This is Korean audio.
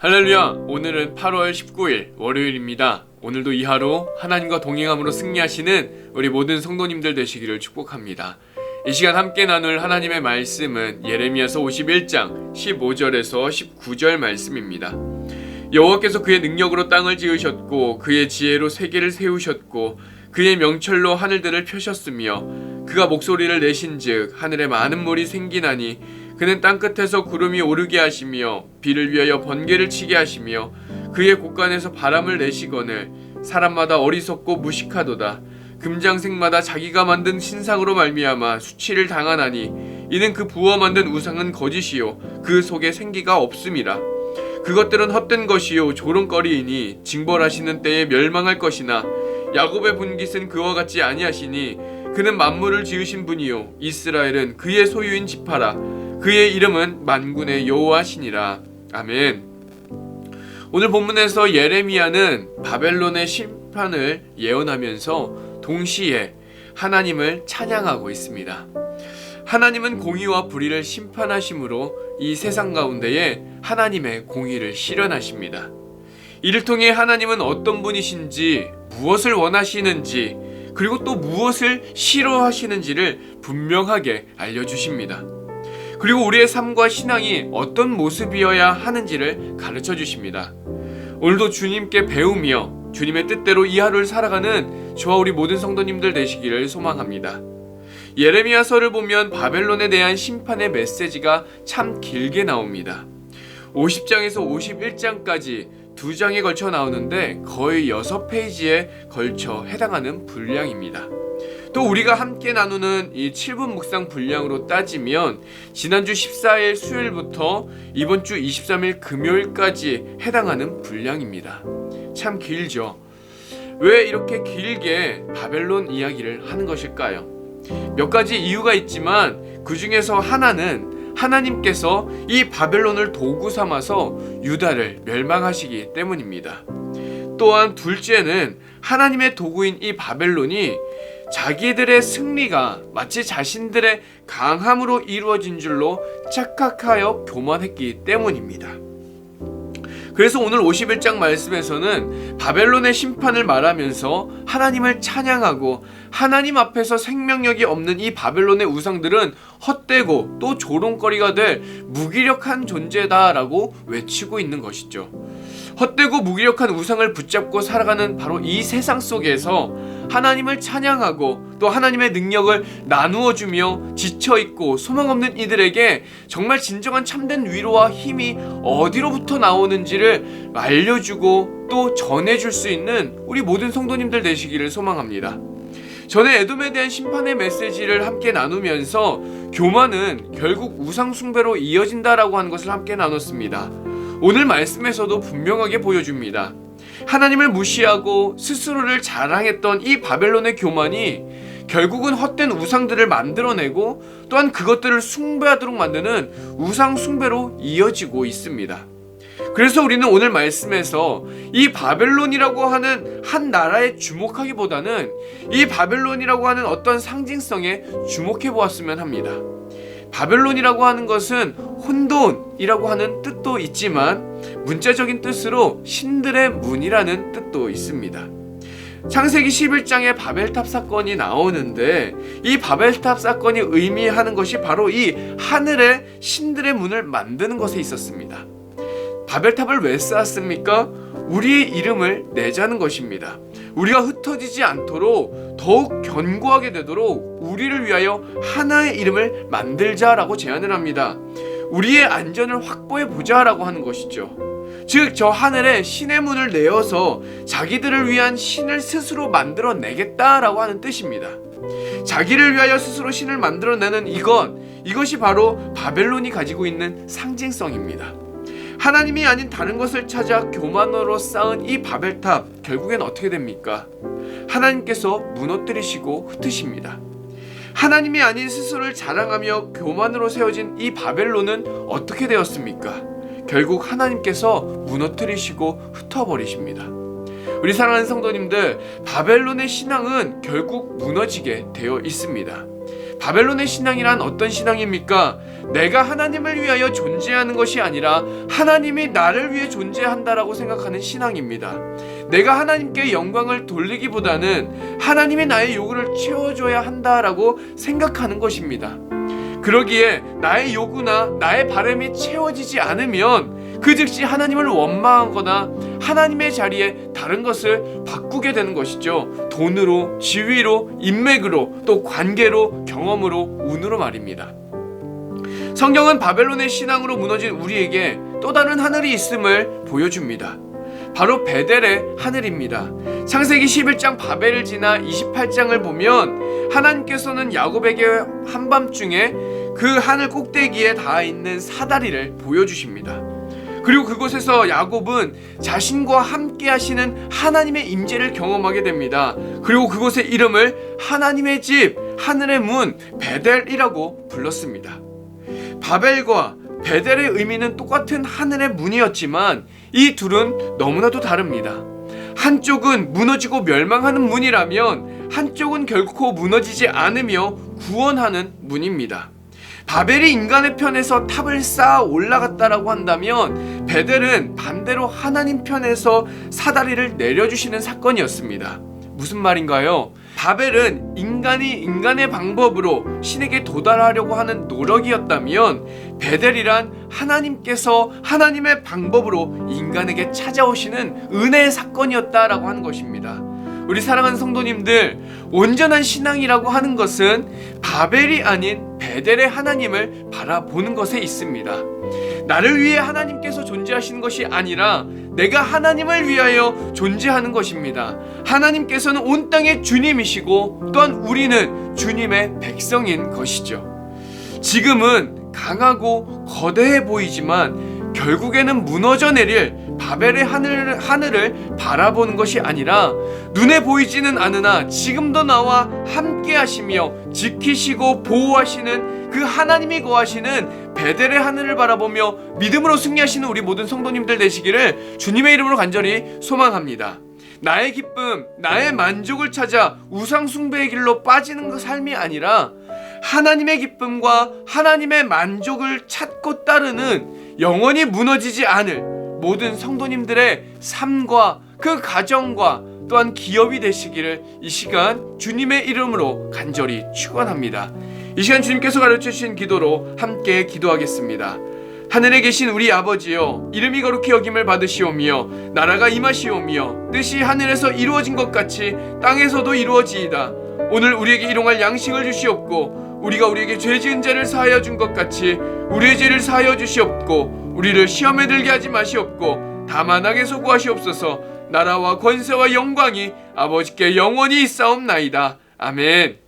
할렐루야! 오늘은 8월 19일 월요일입니다. 오늘도 이 하루 하나님과 동행함으로 승리하시는 우리 모든 성도님들 되시기를 축복합니다. 이 시간 함께 나눌 하나님의 말씀은 예레미야서 51장 15절에서 19절 말씀입니다. 여호와께서 그의 능력으로 땅을 지으셨고 그의 지혜로 세계를 세우셨고 그의 명철로 하늘들을 펴셨으며 그가 목소리를 내신즉 하늘에 많은 물이 생기나니 그는 땅끝에서 구름이 오르게 하시며 비를 위하여 번개를 치게 하시며 그의 곳간에서 바람을 내시거늘 사람마다 어리석고 무식하도다. 금장색마다 자기가 만든 신상으로 말미암아 수치를 당하나니 이는 그 부어 만든 우상은 거짓이요 그 속에 생기가 없음이라. 그것들은 헛된 것이요 조롱거리이니 징벌하시는 때에 멸망할 것이나 야곱의 분깃은 그와 같지 아니하시니 그는 만물을 지으신 분이요 이스라엘은 그의 소유인 지파라. 그의 이름은 만군의 여호와시니라. 아멘. 오늘 본문에서 예레미야는 바벨론의 심판을 예언하면서 동시에 하나님을 찬양하고 있습니다. 하나님은 공의와 불의를 심판하심으로 이 세상 가운데에 하나님의 공의를 실현하십니다. 이를 통해 하나님은 어떤 분이신지, 무엇을 원하시는지, 그리고 또 무엇을 싫어하시는지를 분명하게 알려주십니다. 그리고 우리의 삶과 신앙이 어떤 모습이어야 하는지를 가르쳐 주십니다. 오늘도 주님께 배우며 주님의 뜻대로 이 하루를 살아가는 저와 우리 모든 성도님들 되시기를 소망합니다. 예레미야서를 보면 바벨론에 대한 심판의 메시지가 참 길게 나옵니다. 50장에서 51장까지 2장에 걸쳐 나오는데 거의 6페이지에 걸쳐 해당하는 분량입니다. 또 우리가 함께 나누는 이 7분 묵상 분량으로 따지면 지난주 14일 수요일부터 이번 주 23일 금요일까지 해당하는 분량입니다. 참 길죠. 왜 이렇게 길게 바벨론 이야기를 하는 것일까요? 몇 가지 이유가 있지만 그 중에서 하나는 하나님께서 이 바벨론을 도구 삼아서 유다를 멸망하시기 때문입니다. 또한 둘째는 하나님의 도구인 이 바벨론이 자기들의 승리가 마치 자신들의 강함으로 이루어진 줄로 착각하여 교만했기 때문입니다. 그래서 오늘 51장 말씀에서는 바벨론의 심판을 말하면서 하나님을 찬양하고 하나님 앞에서 생명력이 없는 이 바벨론의 우상들은 헛되고 또 조롱거리가 될 무기력한 존재다라고 외치고 있는 것이죠. 헛되고 무기력한 우상을 붙잡고 살아가는 바로 이 세상 속에서 하나님을 찬양하고 또 하나님의 능력을 나누어주며 지쳐있고 소망 없는 이들에게 정말 진정한 참된 위로와 힘이 어디로부터 나오는지를 알려주고 또 전해줄 수 있는 우리 모든 성도님들 되시기를 소망합니다. 전에 에돔에 대한 심판의 메시지를 함께 나누면서 교만은 결국 우상 숭배로 이어진다라고 하는 것을 함께 나눴습니다. 오늘 말씀에서도 분명하게 보여줍니다. 하나님을 무시하고 스스로를 자랑했던 이 바벨론의 교만이 결국은 헛된 우상들을 만들어내고 또한 그것들을 숭배하도록 만드는 우상 숭배로 이어지고 있습니다. 그래서 우리는 오늘 말씀에서 이 바벨론이라고 하는 한 나라에 주목하기보다는 이 바벨론이라고 하는 어떤 상징성에 주목해 보았으면 합니다. 바벨론이라고 하는 것은 혼돈이라고 하는 뜻도 있지만 문자적인 뜻으로 신들의 문이라는 뜻도 있습니다. 창세기 11장에 바벨탑 사건이 나오는데 이 바벨탑 사건이 의미하는 것이 바로 이 하늘의 신들의 문을 만드는 것에 있었습니다. 바벨탑을 왜 쌓았습니까? 우리의 이름을 내자는 것입니다. 우리가 흩어지지 않도록 더욱 견고하게 되도록 우리를 위하여 하나의 이름을 만들자라고 제안을 합니다. 우리의 안전을 확보해 보자라고 하는 것이죠. 즉 저 하늘에 신의 문을 내어서 자기들을 위한 신을 스스로 만들어내겠다라고 하는 뜻입니다. 자기를 위하여 스스로 신을 만들어내는 이것이 바로 바벨론이 가지고 있는 상징성입니다. 하나님이 아닌 다른 것을 찾아 교만으로 쌓은 이 바벨탑 결국엔 어떻게 됩니까? 하나님께서 무너뜨리시고 흩으십니다. 하나님이 아닌 스스로를 자랑하며 교만으로 세워진 이 바벨론은 어떻게 되었습니까? 결국 하나님께서 무너뜨리시고 흩어버리십니다. 우리 사랑하는 성도님들, 바벨론의 신앙은 결국 무너지게 되어 있습니다. 바벨론의 신앙이란 어떤 신앙입니까? 내가 하나님을 위하여 존재하는 것이 아니라 하나님이 나를 위해 존재한다라고 생각하는 신앙입니다. 내가 하나님께 영광을 돌리기보다는 하나님이 나의 요구를 채워줘야 한다라고 생각하는 것입니다. 그러기에 나의 요구나 나의 바람이 채워지지 않으면 그 즉시 하나님을 원망하거나 하나님의 자리에 다른 것을 바꾸게 되는 것이죠. 돈으로, 지위로, 인맥으로, 또 관계로, 경험으로, 운으로 말입니다. 성경은 바벨론의 신앙으로 무너진 우리에게 또 다른 하늘이 있음을 보여줍니다. 바로 베델의 하늘입니다. 창세기 11장 바벨을 지나 28장을 보면 하나님께서는 야곱에게 한밤중에 그 하늘 꼭대기에 닿아 있는 사다리를 보여주십니다. 그리고 그곳에서 야곱은 자신과 함께 하시는 하나님의 임재를 경험하게 됩니다. 그리고 그곳의 이름을 하나님의 집, 하늘의 문, 베델이라고 불렀습니다. 바벨과 베델의 의미는 똑같은 하늘의 문이었지만 이 둘은 너무나도 다릅니다. 한쪽은 무너지고 멸망하는 문이라면 한쪽은 결코 무너지지 않으며 구원하는 문입니다. 바벨이 인간의 편에서 탑을 쌓아 올라갔다라고 한다면 베델은 반대로 하나님 편에서 사다리를 내려주시는 사건이었습니다. 무슨 말인가요? 바벨은 인간이 인간의 방법으로 신에게 도달하려고 하는 노력이었다면 베델이란 하나님께서 하나님의 방법으로 인간에게 찾아오시는 은혜의 사건이었다라고 하는 것입니다. 우리 사랑하는 성도님들, 온전한 신앙이라고 하는 것은 바벨이 아닌 베델의 하나님을 바라보는 것에 있습니다. 나를 위해 하나님께서 존재하시는 것이 아니라 내가 하나님을 위하여 존재하는 것입니다. 하나님께서는 온 땅의 주님이시고 또한 우리는 주님의 백성인 것이죠. 지금은 강하고 거대해 보이지만 결국에는 무너져 내릴 바벨의 하늘을 바라보는 것이 아니라 눈에 보이지는 않으나 지금도 나와 함께 하시며 지키시고 보호하시는 그 하나님이 거하시는 베델의 하늘을 바라보며 믿음으로 승리하시는 우리 모든 성도님들 되시기를 주님의 이름으로 간절히 소망합니다. 나의 기쁨, 나의 만족을 찾아 우상 숭배의 길로 빠지는 그 삶이 아니라 하나님의 기쁨과 하나님의 만족을 찾고 따르는 영원히 무너지지 않을 모든 성도님들의 삶과 그 가정과 또한 기업이 되시기를 이 시간 주님의 이름으로 간절히 축원합니다. 이 시간 주님께서 가르쳐 주신 기도로 함께 기도하겠습니다. 하늘에 계신 우리 아버지여, 이름이 거룩히 여김을 받으시오며 나라가 임하시오며 뜻이 하늘에서 이루어진 것 같이 땅에서도 이루어지이다. 오늘 우리에게 일용할 양식을 주시옵고 우리가 우리에게 죄 지은 자를 사하여 준 것 같이 우리의 죄를 사하여 주시옵고 우리를 시험에 들게 하지 마시옵고 다만 악에서 구하시옵소서. 나라와 권세와 영광이 아버지께 영원히 있사옵나이다. 아멘.